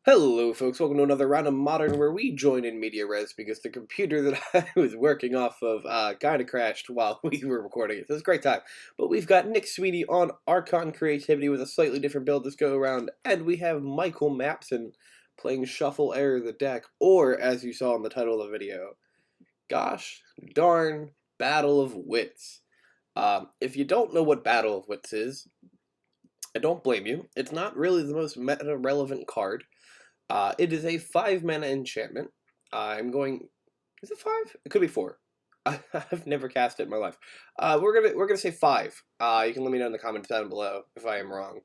Hello folks, welcome to another round of Modern where we join in media res because the computer that I was working off of kinda crashed while we were recording it. So it's a great time. But we've got Nick Sweetie on Archon Creativity with a slightly different build this go around, and we have Michael Mapson playing Shuffle Error the deck, or as you saw in the title of the video, gosh darn Battle of Wits. If you don't know what Battle of Wits is, I don't blame you. It's not really the most meta-relevant card. It is a 5-mana enchantment. I'm going. Is it 5? It could be 4. I've never cast it in my life. We're gonna say 5. You can let me know in the comments down below if I am wrong.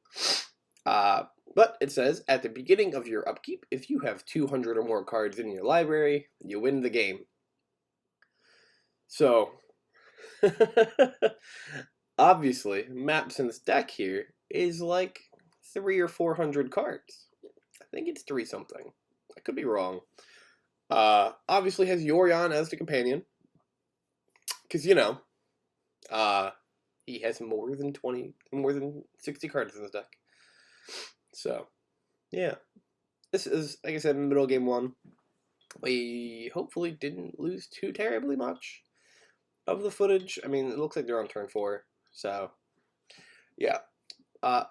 But it says at the beginning of your upkeep, if you have 200 or more cards in your library, you win the game. So, obviously, Mapson's deck here is like 300 or 400 cards. I think it's 3 something. I could be wrong. Obviously has Yorion as the companion. Because, you know, he has more than 60 cards in his deck. So, yeah. This is, like I said, in the middle of game 1. We hopefully didn't lose too terribly much of the footage. I mean, it looks like they're on turn 4. So, yeah.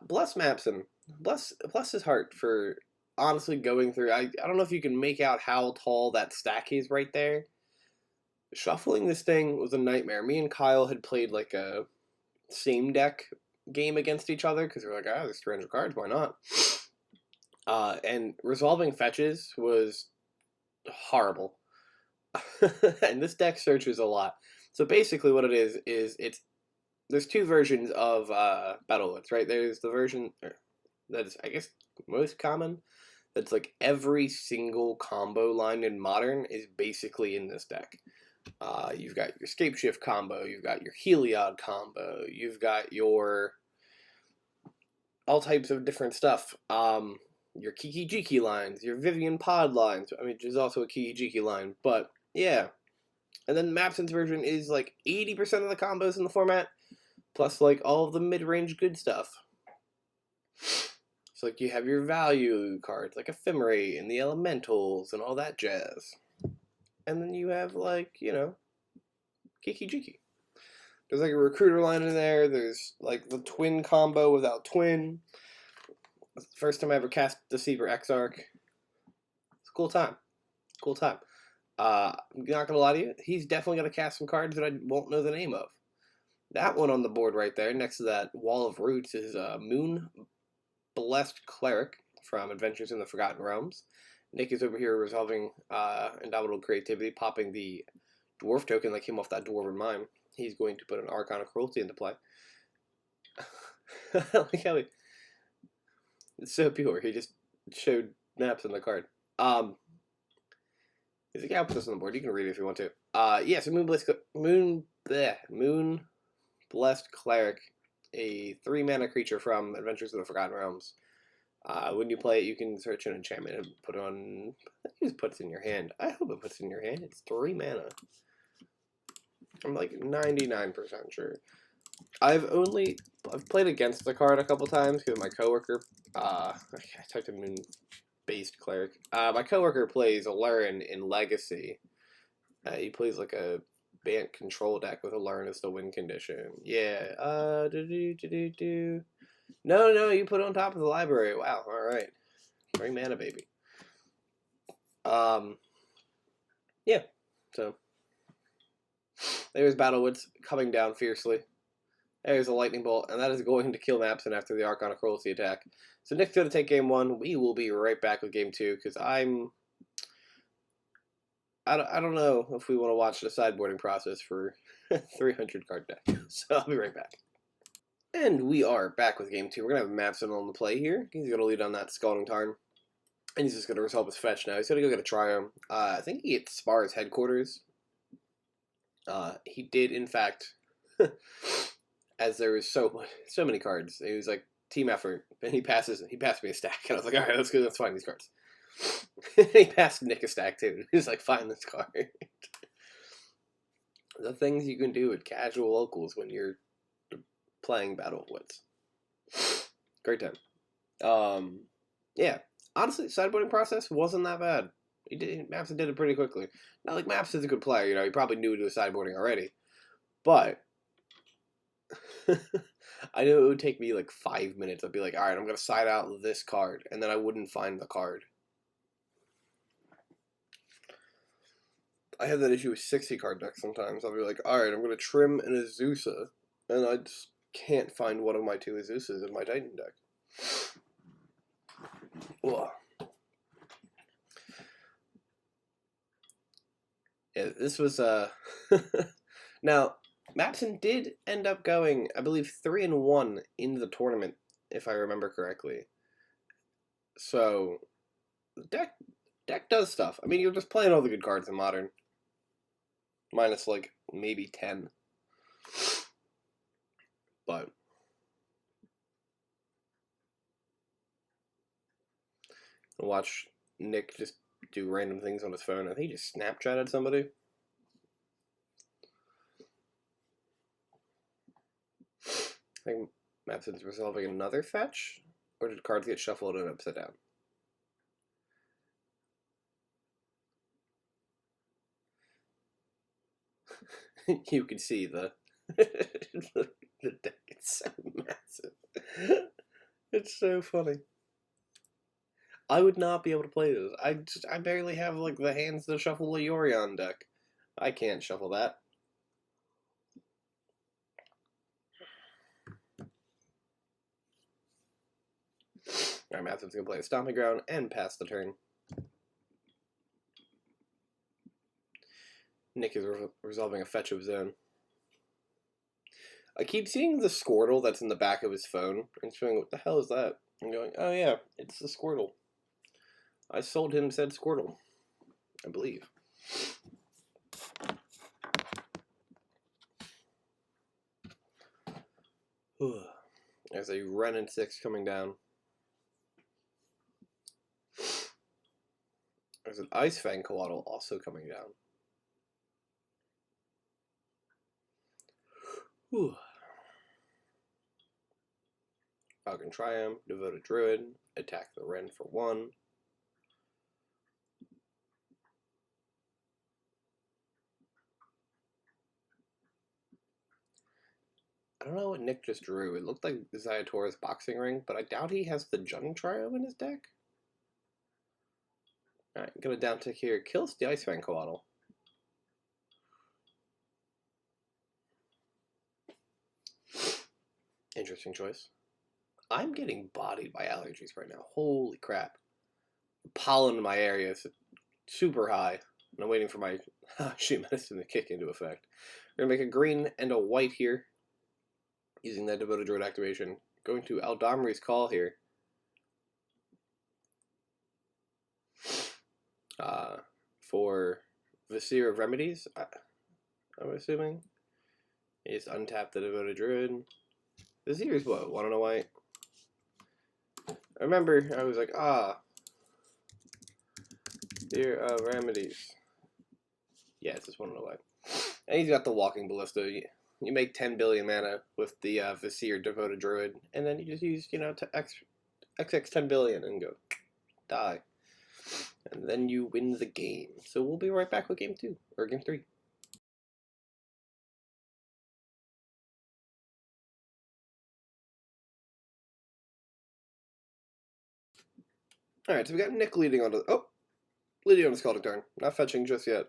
Bless Mapson. Bless his heart for honestly going through. I don't know if you can make out how tall that stack is right there. Shuffling this thing was a nightmare. Me and Kyle had played like a same deck game against each other because we were like, there's 300 cards, why not? And resolving fetches was horrible. And this deck searches a lot. So basically what it is there's 2 versions of Battle Wits, right? There's the version that is, I guess, most common. That's like every single combo line in Modern is basically in this deck. You've got your Scape Shift combo, you've got your Heliod combo, you've got your all types of different stuff. Your Kiki Jiki lines, your Vivian Pod lines, I mean, which is also a Kiki Jiki line, but yeah. And then Mapson's version is like 80% of the combos in the format, plus like all of the mid-range good stuff. So like you have your value cards like Ephemerate and the Elementals and all that jazz. And then you have like, you know, Kiki Jiki. There's like a recruiter line in there. There's like the twin combo without twin. That's the first time I ever cast Deceiver Exarch. It's a cool time. Cool time. I'm not gonna lie to you, he's definitely gonna cast some cards that I won't know the name of. That one on the board right there, next to that Wall of Roots, is Moon Blessed Cleric from Adventures in the Forgotten Realms. Nick is over here resolving Indomitable Creativity, popping the dwarf token that came off that Dwarven Mime. He's going to put an Archon of Cruelty into play. Like how it's so pure. He just showed maps on the card. He's like, yeah, I'll put this on the board. You can read it if you want to. Yeah, so Moon Blessed Cleric, a 3-mana creature from Adventures in the Forgotten Realms. When you play it, you can search an enchantment and put it on. I think it just puts it in your hand. I hope it puts it in your hand. It's 3 mana. I'm like 99% sure. I've played against the card a couple times because my coworker. I typed a Moon-based cleric. My coworker plays Alurin in Legacy. He plays like a Bant control deck with Alurin as the win condition. Yeah. No, you put it on top of the library. Wow, alright. 3 mana, baby. Yeah, so. There's Battle Wits coming down fiercely. There's a Lightning Bolt, and that is going to kill Mapson after the Archon of Cruelty attack. So Nick's going to take game 1. We will be right back with game 2, because I don't know if we want to watch the sideboarding process for 300 card deck. So I'll be right back. And we are back with game 2. We're going to have Mapson on the play here. He's going to lead on that Scalding Tarn. And he's just going to resolve his fetch now. He's going to go get a Triome. I think he gets Spar's headquarters. He did, in fact, as there was so many cards. It was like team effort. And he passed me a stack. And I was like, alright, let's go, let's find these cards. He passed Nick a stack too. He's like, find this card. The things you can do at casual locals when you're playing Battle of Wits. Great time. Yeah. Honestly, sideboarding process wasn't that bad. Maps did it pretty quickly. Not like Maps is a good player, you know, he probably knew to do sideboarding already. But I knew it would take me like 5 minutes. I'd be like, alright, I'm gonna side out this card, and then I wouldn't find the card. I have that issue with 60 card decks sometimes. I'll be like, alright, I'm gonna trim an Azusa, and I just can't find one of my 2 Azusas in my Titan deck. Ugh. Yeah, this was now Matson did end up going, I believe, 3-1 in the tournament, if I remember correctly. So deck does stuff. I mean, you're just playing all the good cards in Modern, minus like maybe 10. But I'll watch Nick just do random things on his phone. I think he just Snapchatted somebody. I think Matson's resolving another fetch, or did cards get shuffled and upside down? You can see the the deck. It's so massive. It's so funny. I would not be able to play those. I barely have like the hands to shuffle a Yorion deck. I can't shuffle that. Alright, Matson's gonna play a Stomping Ground and pass the turn. Nick is resolving a fetch of his own. I keep seeing the Squirtle that's in the back of his phone, and going, what the hell is that? I'm going, oh yeah, it's the Squirtle. I sold him said Squirtle, I believe. There's a Ren and 6 coming down. There's an Ice Fang Coatl also coming down. Whew. Falcon Triumph, Devoted Druid, attack the Ren for 1. I don't know what Nick just drew. It looked like Zayator's Boxing Ring, but I doubt he has the Jund Trio in his deck. Alright, I'm gonna down tick here. Kills the Ice Fang Coatl. Interesting choice. I'm getting bodied by allergies right now. Holy crap. Pollen in my area is super high. And I'm waiting for my sheet medicine to kick into effect. We're going to make a green and a white here. Using that Devoted Druid activation. Going to Aldamri's Call here. For Vizier of Remedies, I'm assuming. You just untap the Devoted Druid. Vizier is what? 1 and a white? I remember I was like, Vizier of Remedies. Yeah, it's just 1 and a white. And he's got the Walking Ballista. You make 10 billion mana with the Vizier Devoted Druid, and then you just use, you know, to XX 10 billion and go die. And then you win the game. So we'll be right back with game 2, or game 3. Alright, so we got Nick leading on the Scalding Tarn. Not fetching just yet.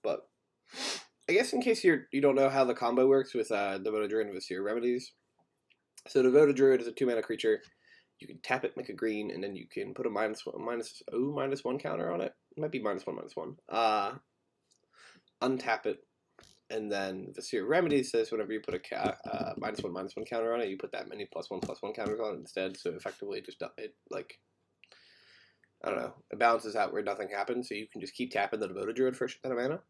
But I guess in case you don't know how the combo works with Devoted Druid and Vizier Remedies. So Devoted Druid is a 2-mana creature. You can tap it, make a green, and then you can put a -1 counter on it. It might be -1/-1. Untap it, and then Vizier Remedies says whenever you put a -1/-1 counter on it, you put that many +1/+1 counters on it instead. So effectively, I don't know, it balances out where nothing happens. So you can just keep tapping the Devoted Druid for a shit ton of mana,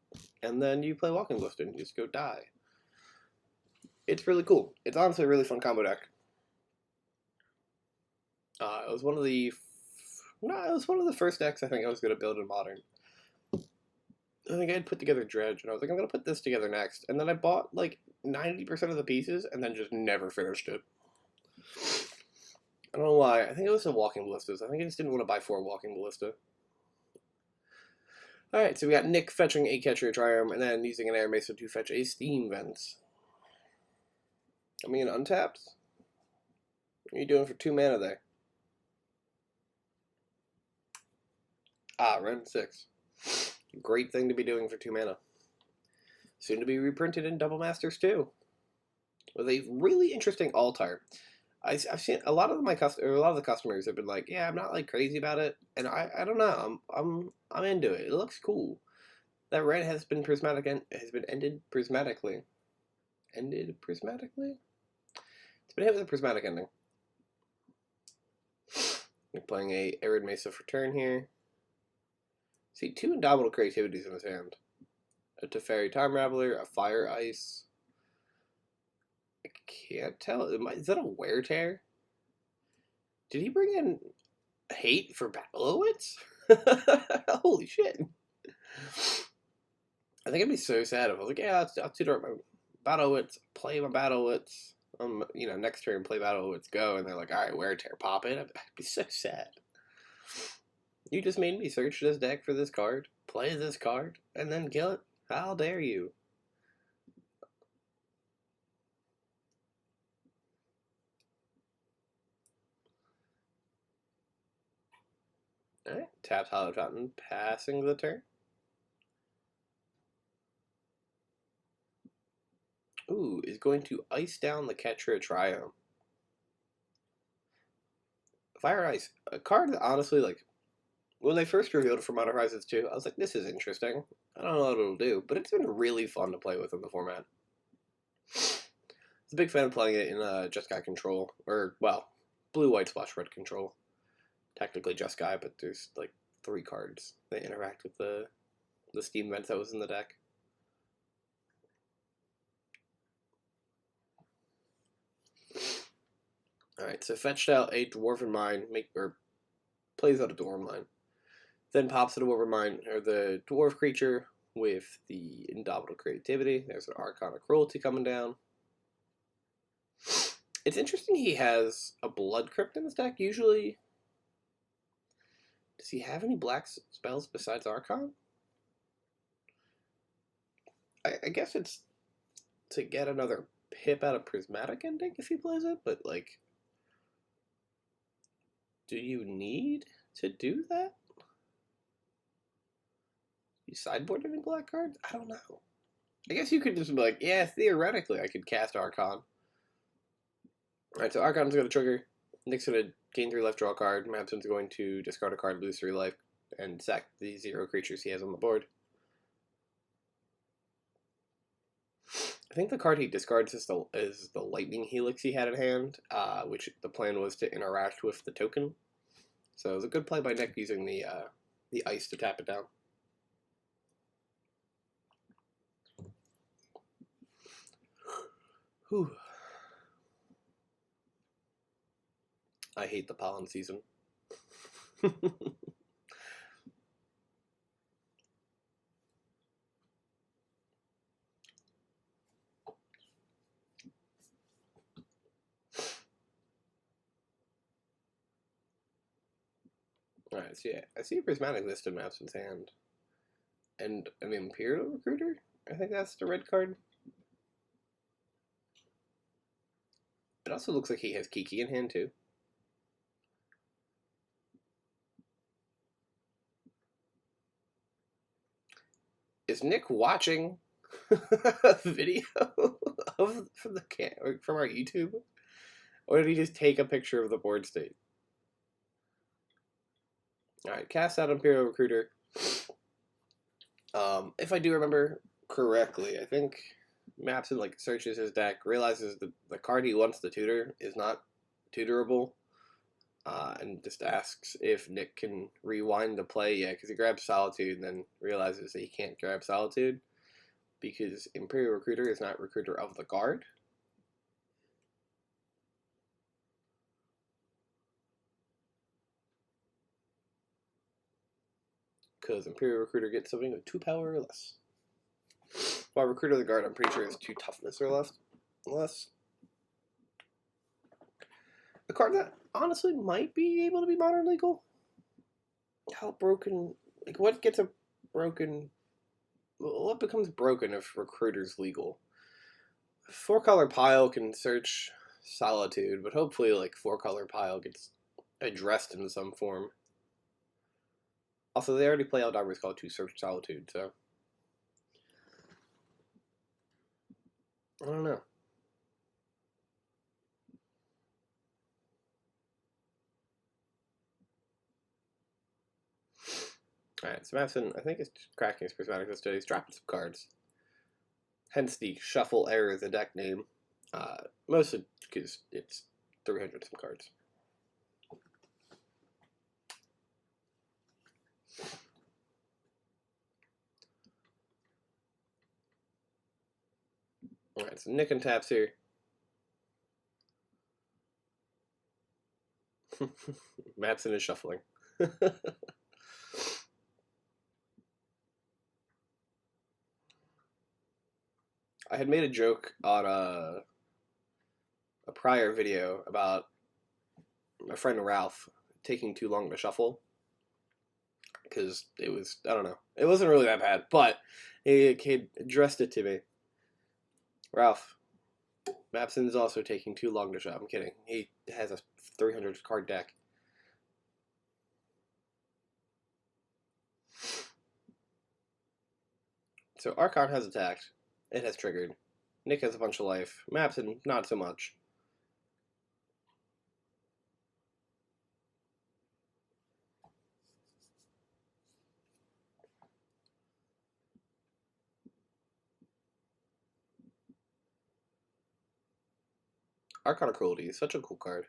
and then you play Walking Ballista and you just go die. It's really cool. It's honestly a really fun combo deck. It was one of the first decks I think I was going to build in Modern. I think I had put together Dredge, and I was like, I'm going to put this together next. And then I bought like 90% of the pieces, and then just never finished it. I don't know why. I think it was some Walking Ballistas. I think I just didn't want to buy 4 Walking Ballista. Alright, so we got Nick fetching a Catcher Triumph, and then using an Air Mesa to fetch a Steam Vents. I mean, untapped? What are you doing for 2 mana there? Ah, run 6. Great thing to be doing for 2 mana. Soon to be reprinted in Double Masters too. With a really interesting altar. I've seen a lot of the customers have been like, yeah, I'm not like crazy about it, and I don't know, I'm into it. It looks cool. That red has been prismatic and has been ended prismatically. Ended prismatically? It's been hit with a prismatic ending. You're playing a Arid Mesa for turn here. See, 2 Indomitable Creativities in his hand. A Teferi Time Raveler, a Fire Ice. I can't tell. Is that a Wear Tear? Did he bring in hate for Battle of Wits? Holy shit. I think I'd be so sad if I was like, yeah, I'll tutor my Battle Wits, play my Battle Wits. Next turn play Battle Wits, go, and they're like, alright, Wear Tear, pop it. I'd be so sad. You just made me search this deck for this card, play this card, and then kill it. How dare you? Alright, taps Hollow Fountain, passing the turn. Ooh, is going to ice down the Ketra Triumph. Fire Ice, a card that honestly, like, when they first revealed it for Modern Horizons 2, I was like, this is interesting. I don't know what it'll do, but it's been really fun to play with in the format. I was a big fan of playing it in Jeskai control, or, well, blue, white, splash, red control. Technically Jeskai, but there's, like, 3 cards that interact with the Steam Vents that was in the deck. Alright, so fetched out a Dwarven Mine, plays out a Dwarven Mine. Then pops a Dwarven Mine, or the Dwarf creature with the Indomitable Creativity. There's an Archon of Cruelty coming down. It's interesting he has a Blood Crypt in his deck. Usually, does he have any black spells besides Archon? I guess it's to get another pip out of Prismatic Ending if he plays it, but, like, do you need to do that? You sideboard any black cards? I don't know. I guess you could just be like, yeah, theoretically I could cast Archon. Alright, so Archon's going to trigger. Nick's going to gain 3 life, draw a card. Mabson's going to discard a card, lose 3 life, and sack the 0 creatures he has on the board. I think the card he discards is the Lightning Helix he had in hand, which the plan was to interact with the token. So it was a good play by Nick using the ice to tap it down. Whew. I hate the pollen season. Alright, so yeah, I see a Prismatic Mist in Mapson's hand. And an Imperial Recruiter? I think that's the red card. It also looks like he has Kiki in hand too. Is Nick watching a video from our YouTube? Or did he just take a picture of the board state? Alright, cast out Imperial Recruiter. If I do remember correctly, I think Mapson like searches his deck, realizes that the card he wants to tutor is not tutorable, and just asks if Nick can rewind the play. Yeah, because he grabs Solitude and then realizes that he can't grab Solitude because Imperial Recruiter is not Recruiter of the Guard. Because Imperial Recruiter gets something with 2 power or less. While Recruiter of the Guard, I'm pretty sure is 2 toughness or less. A card that honestly might be able to be modern legal. How broken? Like, what gets a broken? What becomes broken if Recruiter's legal? Four color pile can search Solitude, but hopefully, like, four color pile gets addressed in some form. Also, they already play Eldar Call to search Solitude, so I don't know. Alright, so Madison, I think, is cracking his prismatic studies, dropping some cards. Hence the shuffle error, the deck name. Mostly because it's 300 some cards. Alright, so Nick and taps here. Madsen is shuffling. I had made a joke on a prior video about my friend Ralph taking too long to shuffle. Because it was, I don't know, it wasn't really that bad, but he addressed it to me. Ralph, Mapson is also taking too long to shuffle. I'm kidding. He has a 300 card deck. So Archon has attacked. It has triggered. Nick has a bunch of life. Mapson, not so much. Archon of Cruelty is such a cool card.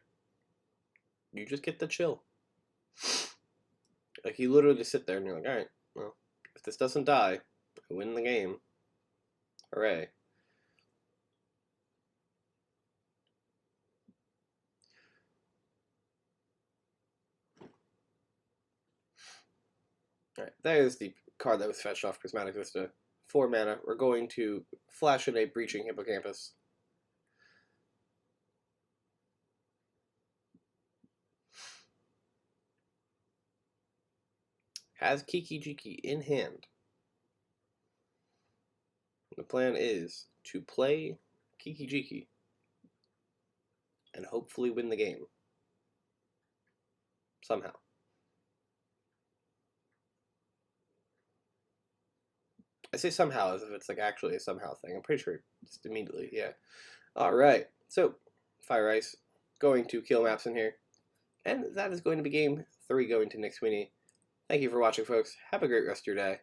You just get the chill. Like, you literally just sit there and you're like, alright, well, if this doesn't die, I win the game. Hooray. Alright, there's the card that was fetched off Prismatic Vista. 4 mana. We're going to flash in a Breaching Hippocampus. Has Kiki Jiki in hand. The plan is to play Kiki Jiki and hopefully win the game. Somehow. I say somehow as if it's like actually a somehow thing. I'm pretty sure just immediately, yeah. Alright, so Fire Ice going to kill Maps in here. And that is going to be game 3 going to Nick Sweeney. Thank you for watching, folks. Have a great rest of your day.